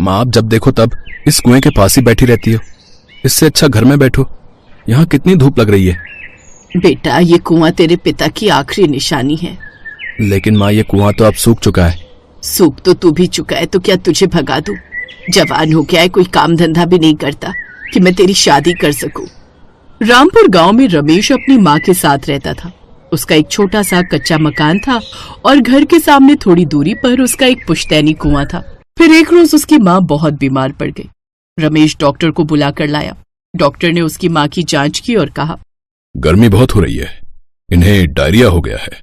माँ, आप जब देखो तब इस कुएं के पास ही बैठी रहती हो। इससे अच्छा घर में बैठो, यहाँ कितनी धूप लग रही है। बेटा, ये कुआं तेरे पिता की आखिरी निशानी है। लेकिन माँ, ये कुआं तो अब सूख चुका है। सूख तो तू भी चुका है, तो क्या तुझे भगा दूं? जवान हो गया है, कोई काम धंधा भी नहीं करता कि मैं तेरी शादी कर सकूं। रामपुर गांव में रमेश अपनी माँ के साथ रहता था। उसका एक छोटा सा कच्चा मकान था और घर के सामने थोड़ी दूरी पर उसका एक पुश्तैनी कुआं था। फिर एक रोज उसकी माँ बहुत बीमार पड़ गई। रमेश डॉक्टर को बुलाकर लाया। डॉक्टर ने उसकी माँ की जांच की और कहा, गर्मी बहुत हो रही है, इन्हें डायरिया हो गया है,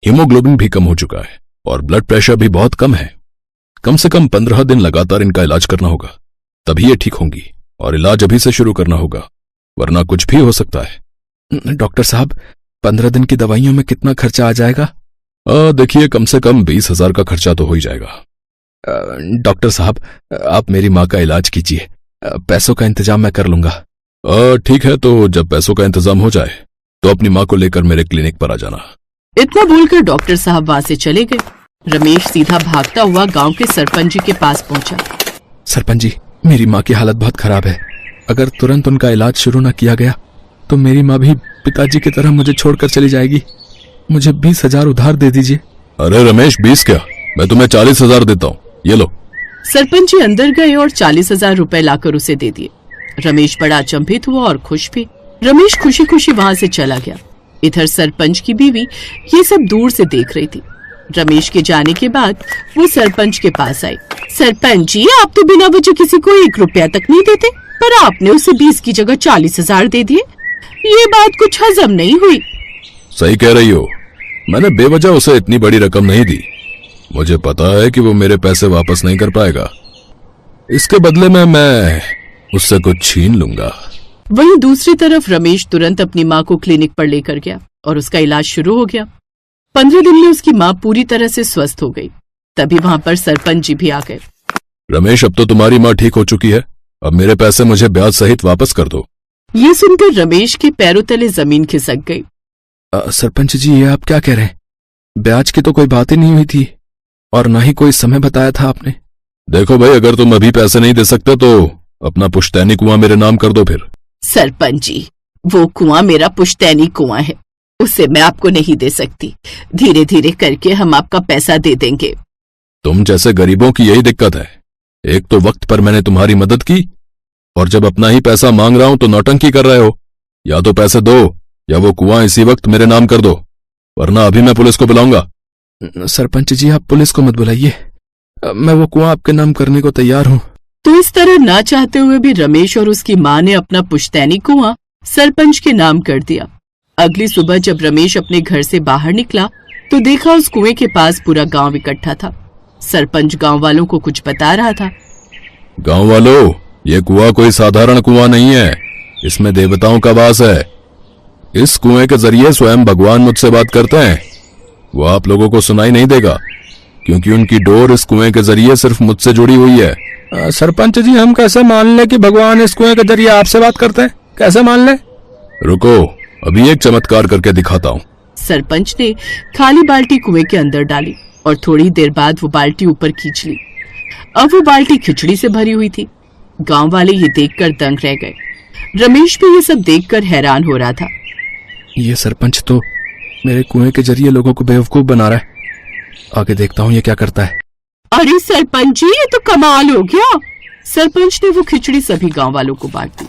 हीमोग्लोबिन भी कम हो चुका है और ब्लड प्रेशर भी बहुत कम है। कम से कम 15 दिन लगातार इनका इलाज करना होगा, तभी ये ठीक होंगी। और इलाज अभी से शुरू करना होगा, वरना कुछ भी हो सकता है। डॉक्टर साहब, 15 दिन की दवाइयों में कितना खर्चा आ जाएगा? देखिए, कम से कम 20,000 का खर्चा तो हो ही जाएगा। डॉक्टर साहब, आप मेरी माँ का इलाज कीजिए, पैसों का इंतजाम मैं कर लूंगा। ठीक है, तो जब पैसों का इंतजाम हो जाए तो अपनी माँ को लेकर मेरे क्लिनिक पर आ जाना। इतना बोलकर डॉक्टर साहब वहां से चले गए। रमेश सीधा भागता हुआ गांव के सरपंच जी के पास पहुंचा। सरपंच जी, मेरी माँ की हालत बहुत खराब है। अगर तुरंत उनका इलाज शुरू न किया गया तो मेरी माँ भी पिताजी की तरह मुझे छोड़कर चली जाएगी। मुझे 20,000 उधार दे दीजिए। अरे रमेश, 20 क्या, मैं तुम्हें 40,000 देता हूँ, ये लो। सरपंच जी अंदर गए और 40,000 रुपए लाकर उसे दे दिए। रमेश बड़ा अचंभित हुआ और खुश भी। रमेश खुशी खुशी वहां से चला गया। इधर सरपंच की बीवी ये सब दूर से देख रही थी। रमेश के जाने के बाद वो सरपंच के पास आई। सरपंच जी, आप तो बिना वजह किसी को 1 रुपया तक नहीं देते, पर आपने उसे 20 की जगह 40,000 दे दिए। ये बात कुछ हजम नहीं हुई। सही कह रही हो, मैंने बेवजह उसे इतनी बड़ी रकम नहीं दी। मुझे पता है कि वो मेरे पैसे वापस नहीं कर पाएगा। इसके बदले में मैं उससे कुछ छीन लूंगा। वहीं दूसरी तरफ रमेश तुरंत अपनी माँ को क्लिनिक पर लेकर गया और उसका इलाज शुरू हो गया। 15 दिन में उसकी माँ पूरी तरह से स्वस्थ हो गई। तभी वहां पर सरपंच जी भी आ गए। रमेश, अब तो तुम्हारी माँ ठीक हो चुकी है, अब मेरे पैसे मुझे ब्याज सहित वापस कर दो। ये सुनकर रमेश के पैरों तले जमीन खिसक गई। सरपंच जी, ये आप क्या कह रहे हैं? ब्याज की तो कोई बात ही नहीं हुई थी और ना ही कोई समय बताया था आपने। देखो भाई, अगर तुम अभी पैसे नहीं दे सकते तो अपना पुश्तैनी कुआं मेरे नाम कर दो। फिर सरपंच जी, वो कुआं मेरा पुश्तैनी कुआं है, उसे मैं आपको नहीं दे सकती। धीरे धीरे करके हम आपका पैसा दे देंगे। तुम जैसे गरीबों की यही दिक्कत है। एक तो वक्त पर मैंने तुम्हारी मदद की और जब अपना ही पैसा मांग रहा हूं तो नौटंकी कर रहे हो। या तो पैसे दो या वो कुआं इसी वक्त मेरे नाम कर दो, वरना अभी मैं पुलिस को बुलाऊंगा। सरपंच जी, आप पुलिस को मत बुलाइए, मैं वो कुआं आपके नाम करने को तैयार हूँ। तो इस तरह ना चाहते हुए भी रमेश और उसकी माँ ने अपना पुश्तैनी कुआं सरपंच के नाम कर दिया। अगली सुबह जब रमेश अपने घर से बाहर निकला तो देखा उस कुएं के पास पूरा गांव इकट्ठा था। सरपंच गांव वालों को कुछ बता रहा था। गांव वालों, ये कुआं कोई साधारण कुआं नहीं है, इसमें देवताओं का वास है। इस कुएं के जरिए स्वयं भगवान मुझसे बात करते हैं। वो आप लोगों को सुनाई नहीं देगा क्योंकि उनकी डोर इस कुएं के जरिए सिर्फ मुझसे जुड़ी हुई है। सरपंच जी, हम कैसे मान लें कि भगवान इस कुएं के जरिए आपसे बात करते हैं? कैसे मान लें? रुको, अभी एक चमत्कार करके दिखाता हूँ। सरपंच ने खाली बाल्टी कुएं के अंदर डाली और थोड़ी देर बाद वो बाल्टी ऊपर खींच ली। अब वो बाल्टी खिचड़ी से भरी हुई थी। गांव वाले ये देखकर दंग रह गए। रमेश भी ये सब देखकर हैरान हो रहा था। ये सरपंच तो मेरे कुएं के जरिए लोगों को बेवकूफ बना रहा है। आगे देखता हूँ ये क्या करता है। अरे सरपंच जी, ये तो कमाल हो गया। सरपंच ने वो खिचड़ी सभी गांव वालों को बांट दी।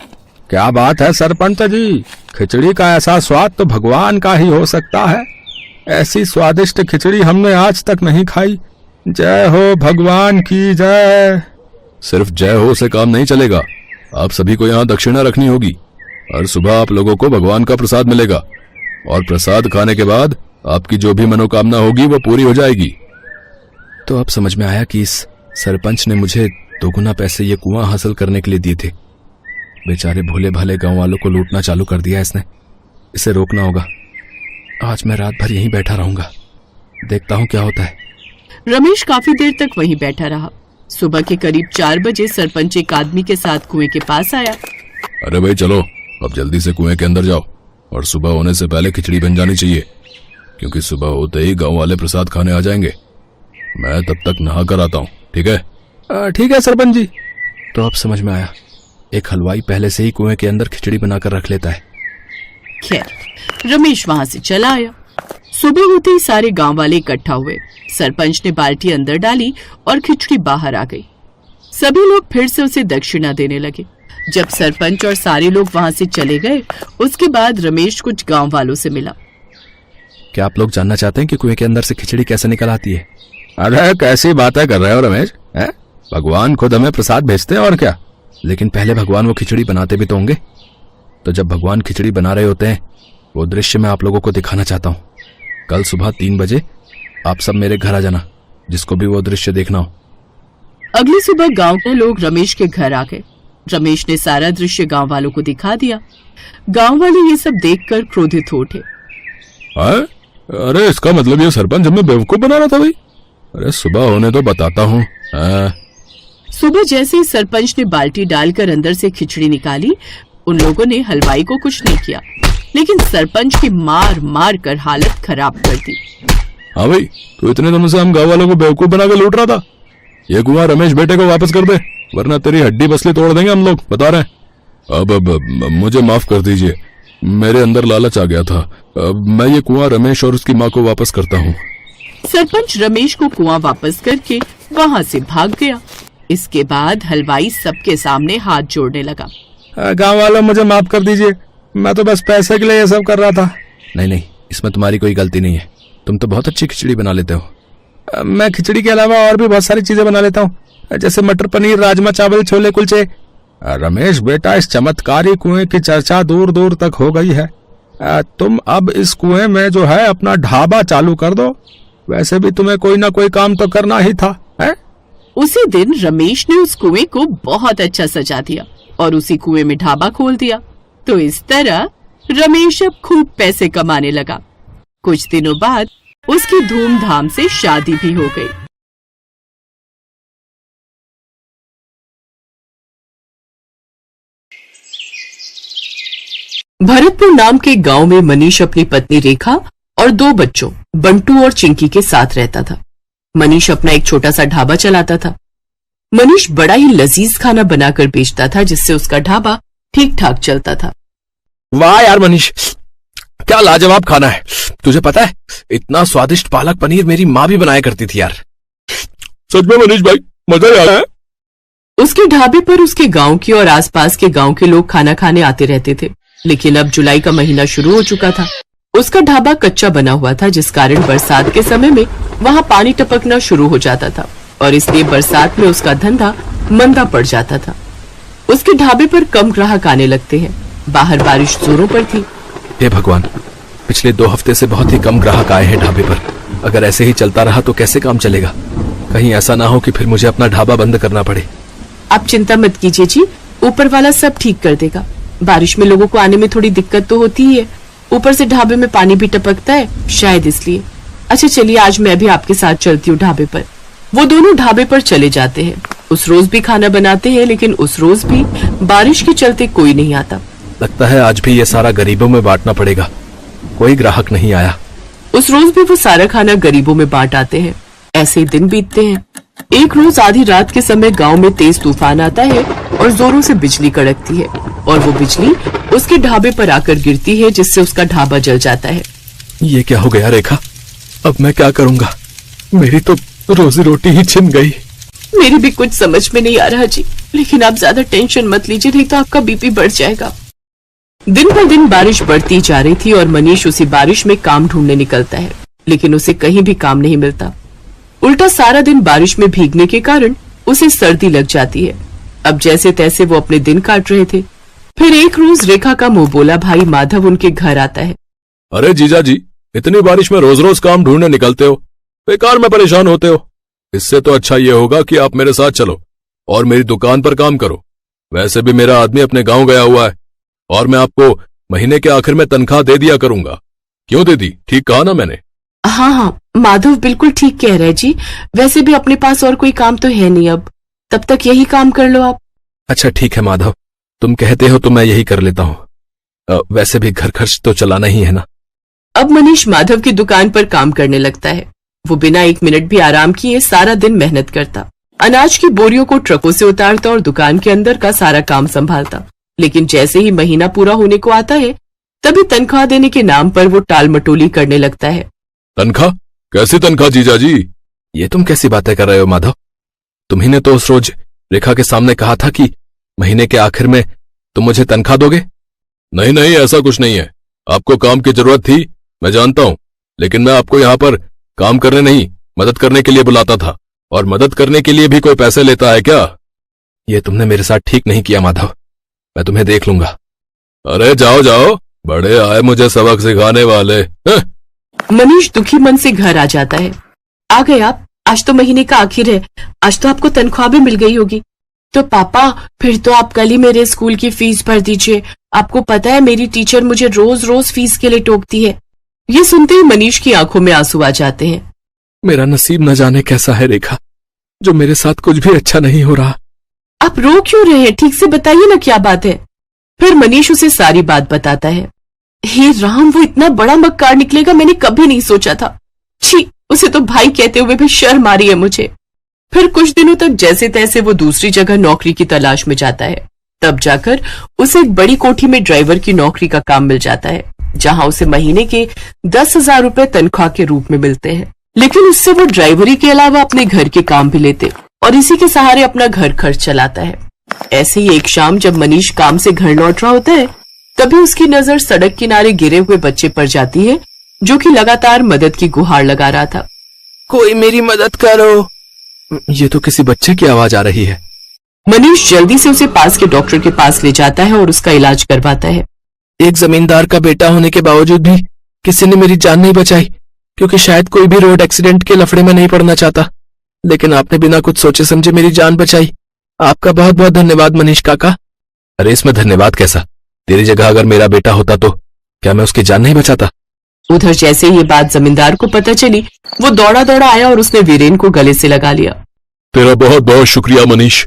क्या बात है सरपंच जी, खिचड़ी का ऐसा स्वाद तो भगवान का ही हो सकता है। ऐसी स्वादिष्ट खिचड़ी हमने आज तक नहीं खाई। जय हो भगवान की जय। सिर्फ जय हो से काम नहीं चलेगा, आप सभी को यहाँ दक्षिणा रखनी होगी। हर सुबह आप लोगों को भगवान का प्रसाद मिलेगा और प्रसाद खाने के बाद आपकी जो भी मनोकामना होगी वो पूरी हो जाएगी। तो अब समझ में आया कि इस सरपंच ने मुझे 2 गुना पैसे ये कुआं हासिल करने के लिए दिए थे। बेचारे भोले भाले गांव वालों को लूटना चालू कर दिया इसने। इसे रोकना होगा। आज मैं रात भर यहीं बैठा रहूंगा, देखता हूँ क्या होता है। रमेश काफी देर तक वहीं बैठा रहा। सुबह के करीब 4 बजे सरपंच एक आदमी के साथ कुएं के पास आया। अरे भाई चलो, अब जल्दी से कुएं के अंदर जाओ और सुबह होने से पहले खिचड़ी बन जानी चाहिए, क्योंकि सुबह होते ही गांव वाले प्रसाद खाने आ जाएंगे। मैं तब तक नहा कर आता हूँ, ठीक है? ठीक है सरपंच जी। तो अब समझ में आया, एक हलवाई पहले से ही कुएं के अंदर खिचड़ी बनाकर रख लेता है। खैर रमेश वहां से चला आया। सुबह होते ही सारे गांव वाले इकट्ठा हुए। सरपंच ने बाल्टी अंदर डाली और खिचड़ी बाहर आ गई। सभी लोग फिर से उसे दक्षिणा देने लगे। जब सरपंच और सारे लोग वहां से चले गए, उसके बाद रमेश कुछ गांव वालों से मिला। क्या आप लोग जानना चाहते हैं कि कुएं के अंदर से खिचड़ी कैसे निकल आती है? अरे कैसी बातें कर रहे हो रमेश, हैं? भगवान खुद हमें प्रसाद भेजते हैं और क्या। लेकिन पहले भगवान वो खिचड़ी बनाते भी तो होंगे। तो जब भगवान खिचड़ी बना रहे होते हैं, वो दृश्य मैं आप लोगों को दिखाना चाहता हूँ। कल सुबह 3 बजे आप सब मेरे घर आ जाना, जिसको भी वो दृश्य देखना हो। अगली सुबह गांव के लोग रमेश के घर आ गए। रमेश ने सारा दृश्य गांव वालों को दिखा दिया। गांव वाले ये सब देखकर क्रोधित हो उठे। अरे इसका मतलब ये सरपंच हमें बेवकूफ बना रहा था भाई। अरे सुबह होने तो बताता हूँ। सुबह जैसे ही सरपंच ने बाल्टी डालकर अंदर से खिचड़ी निकाली, उन लोगों ने हलवाई को कुछ नहीं किया, लेकिन सरपंच की मार मार कर हालत खराब कर दी। हाँ भाई, तो इतने दिनों से हम गाँव वालों को बेवकूफ बना के लूट रहा था। ये कुआं रमेश बेटे को वापस कर दे, वरना तेरी हड्डी बसली तोड़ देंगे हम लोग, बता रहे हैं। अब मुझे माफ कर दीजिए, मेरे अंदर लालच आ गया था। अब मैं ये कुआं रमेश और उसकी माँ को वापस करता हूँ। सरपंच रमेश को कुआं वापस करके वहां से भाग गया। इसके बाद हलवाई सबके सामने हाथ जोड़ने लगा। गांव वालों मुझे माफ कर दीजिए, मैं तो बस पैसे के लिए ये सब कर रहा था। नहीं, इसमें तुम्हारी कोई गलती नहीं है। तुम तो बहुत अच्छी खिचड़ी बना लेते हो। मैं खिचड़ी के अलावा और भी बहुत सारी चीजें बना लेता हूँ, जैसे मटर पनीर, राजमा चावल, छोले कुलचे। रमेश बेटा, इस चमत्कारी कुएं की चर्चा दूर दूर तक हो गई है। तुम अब इस कुएं में जो है अपना ढाबा चालू कर दो। वैसे भी तुम्हें कोई ना कोई काम तो करना ही था, है? उसी दिन रमेश ने उस कुएं को बहुत अच्छा सजा दिया और उसी कुएं में ढाबा खोल दिया। तो इस तरह रमेश अब खूब पैसे कमाने लगा। कुछ दिनों बाद उसकी धूमधाम से शादी भी हो गई। भरतपुर नाम के गांव में मनीष अपनी पत्नी रेखा और 2 बच्चों बंटू और चिंकी के साथ रहता था। मनीष अपना एक छोटा सा ढाबा चलाता था। मनीष बड़ा ही लजीज खाना बनाकर बेचता था, जिससे उसका ढाबा ठीक ठाक चलता था। वाह यार मनीष, क्या लाजवाब खाना है। तुझे पता है, इतना स्वादिष्ट पालक पनीर मेरी माँ भी बनाया करती थी यार। सच में मनीष भाई, मजा आ रहा है। उसके ढाबे पर उसके गांव के और आसपास के गांव के लोग खाना खाने आते रहते थे। लेकिन अब जुलाई का महीना शुरू हो चुका था। उसका ढाबा कच्चा बना हुआ था, जिस कारण बरसात के समय में वहां पानी टपकना शुरू हो जाता था और इसलिए बरसात में उसका धंधा मंदा पड़ जाता था। उसके ढाबे पर कम ग्राहक आने लगते हैं। बाहर बारिश जोरों पर थी। हे भगवान, पिछले 2 हफ्ते से बहुत ही कम ग्राहक आए हैं ढाबे पर। अगर ऐसे ही चलता रहा तो कैसे काम चलेगा? कहीं ऐसा ना हो कि फिर मुझे अपना ढाबा बंद करना पड़े। आप चिंता मत कीजिए जी, ऊपर वाला सब ठीक कर देगा। बारिश में लोगों को आने में थोड़ी दिक्कत तो होती ही है, ऊपर से ढाबे में पानी भी टपकता है, शायद इसलिए। अच्छा चलिए, आज मैं भी आपके साथ चलती हूँ ढाबे पर। वो दोनों ढाबे पर चले जाते हैं। उस रोज भी खाना बनाते हैं, लेकिन उस रोज भी बारिश के चलते कोई नहीं आता। लगता है आज भी ये सारा गरीबों में बांटना पड़ेगा। कोई ग्राहक नहीं आया। उस रोज भी वो सारा खाना गरीबों में बांट आते हैं। ऐसे ही दिन बीतते हैं। एक रोज आधी रात के समय गांव में तेज तूफान आता है और जोरों से बिजली कड़कती है और वो बिजली उसके ढाबे पर आकर गिरती है, जिससे उसका ढाबा जल जाता है। ये क्या हो गया रेखा? अब मैं क्या करूंगा? मेरी तो रोजी रोटी ही छिन गई। मेरी भी कुछ समझ में नहीं आ रहा जी, लेकिन आप ज्यादा टेंशन मत लीजिए, नहीं तो आपका बीपी बढ़ जाएगा। दिन पर दिन बारिश बढ़ती जा रही थी और मनीष उसी बारिश में काम ढूंढने निकलता है, लेकिन उसे कहीं भी काम नहीं मिलता। उल्टा सारा दिन बारिश में भीगने के कारण उसे सर्दी लग जाती है। अब जैसे तैसे वो अपने दिन काट रहे थे। फिर एक रोज रेखा का मुंह बोला भाई माधव उनके घर आता है। अरे जीजा जी, इतनी बारिश में रोज रोज काम ढूंढने निकलते हो, बेकार में परेशान होते हो। इससे तो अच्छा ये होगा कि आप मेरे साथ चलो और मेरी दुकान पर काम करो। वैसे भी मेरा आदमी अपने गांव गया हुआ है और मैं आपको महीने के आखिर में तनख्वाह दे दिया करूंगा। क्यों दे दी? ठीक कहा ना मैंने? हाँ, माधव बिल्कुल ठीक कह रहे जी। वैसे भी अपने पास और कोई काम तो है नहीं, अब तब तक यही काम कर लो आप। अच्छा ठीक है माधव, तुम कहते हो तो मैं यही कर लेता हूँ। वैसे भी घर खर्च तो चलाना ही है ना। अब मनीष माधव की दुकान पर काम करने लगता है। वो बिना 1 मिनट भी आराम किए सारा दिन मेहनत करता। अनाज की बोरियों को ट्रकों से उतारता और दुकान के अंदर का सारा काम संभालता। लेकिन जैसे ही महीना पूरा होने को आता है, तभी तनख्वाह देने के नाम पर वो टाल मटोली करने लगता है। तनख्वाह? कैसी तनख्वाह जीजाजी? ये तुम कैसी बातें कर रहे हो माधव? तुम्ही ने तो उस रोज रेखा के सामने कहा था कि महीने के आखिर में तुम मुझे तनख्वाह दोगे। नहीं नहीं, ऐसा कुछ नहीं है। आपको काम की जरूरत थी, मैं जानता हूं, लेकिन मैं आपको यहाँ पर काम करने नहीं, मदद करने के लिए बुलाता था। और मदद करने के लिए भी कोई पैसे लेता है क्या? ये तुमने मेरे साथ ठीक नहीं किया माधव, मैं तुम्हें देख लूंगा। अरे जाओ जाओ, बड़े आए मुझे सबक सिखाने वाले। मनीष दुखी मन से घर आ जाता है। आ गए आप? आज तो महीने का आखिर है, आज तो आपको तनख्वाह भी मिल गई होगी। तो पापा, फिर तो आप कल ही मेरे स्कूल की फीस भर दीजिए। आपको पता है मेरी टीचर मुझे रोज रोज फीस के लिए टोकती है। ये सुनते ही मनीष की आंखों में आंसू आ जाते हैं। मेरा नसीब न जाने कैसा है रेखा, जो मेरे साथ कुछ भी अच्छा नहीं हो रहा। आप रो क्यों रहे हैं? ठीक से बताइए ना क्या बात है। फिर मनीष उसे सारी बात बताता है। हे राम, वो इतना बड़ा मक्कार निकलेगा मैंने कभी नहीं सोचा था। छी, उसे तो भाई कहते हुए भी शर्म आ रही है मुझे। फिर कुछ दिनों तक जैसे तैसे वो दूसरी जगह नौकरी की तलाश में जाता है। तब जाकर उसे एक बड़ी कोठी में ड्राइवर की नौकरी का काम मिल जाता है, जहां उसे महीने के 10,000 रुपए तनख्वाह के रूप में मिलते हैं। लेकिन उससे वो ड्राइवरी के अलावा अपने घर के काम भी लेते और इसी के सहारे अपना घर खर्च चलाता है। ऐसे ही एक शाम जब मनीष काम से घर लौट रहा होता है, तभी उसकी नजर सड़क किनारे गिरे हुए बच्चे पर जाती है, जो कि लगातार मदद की गुहार लगा रहा था। कोई मेरी मदद करो। ये तो किसी बच्चे की आवाज आ रही है। मनीष जल्दी से उसे पास के डॉक्टर के पास ले जाता है और उसका इलाज करवाता है। एक जमींदार का बेटा होने के बावजूद भी किसी ने मेरी जान नहीं बचाई, क्योंकि शायद कोई भी रोड एक्सीडेंट के लफड़े में नहीं पड़ना चाहता। लेकिन आपने बिना कुछ सोचे समझे मेरी जान बचाई। आपका बहुत बहुत धन्यवाद मनीष काका। अरे इसमें धन्यवाद कैसा? तेरी जगह अगर मेरा बेटा होता तो क्या मैं उसकी जान नहीं बचाता? उधर जैसे ये बात जमींदार को पता चली, वो दौड़ा दौड़ा आया और उसने वीरेन को गले से लगा लिया। तेरा बहुत बहुत शुक्रिया मनीष।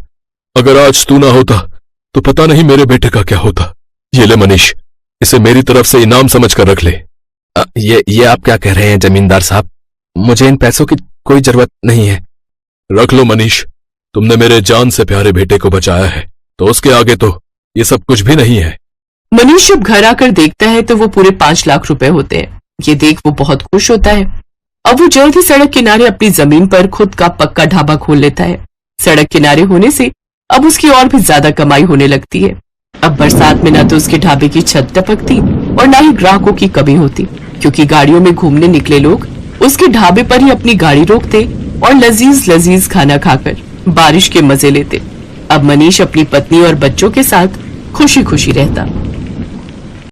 अगर आज तू ना होता तो पता नहीं मेरे बेटे का क्या होता। ये ले मनीष, इसे मेरी तरफ से इनाम समझ कर रख ले। ये आप क्या कह रहे हैं जमींदार साहब? मुझे इन पैसों की कोई जरूरत नहीं है। रख लो मनीष, तुमने मेरे जान से प्यारे बेटे को बचाया है, तो उसके आगे तो ये सब कुछ भी नहीं है। मनीष जब घर आकर देखता है तो वो पूरे 5 लाख रुपए होते हैं। ये देख वो बहुत खुश होता है। अब वो जल्द ही सड़क किनारे अपनी जमीन पर खुद का पक्का ढाबा खोल लेता है। सड़क किनारे होने से अब उसकी और भी ज्यादा कमाई होने लगती है। अब बरसात में न तो उसके ढाबे की छत टपकती और न ही ग्राहकों की कमी होती, क्योंकि गाड़ियों में घूमने निकले लोग उसके ढाबे पर ही अपनी गाड़ी रोकते और लजीज लजीज खाना खाकर बारिश के मजे लेते। अब मनीष अपनी पत्नी और बच्चों के साथ खुशी खुशी रहता।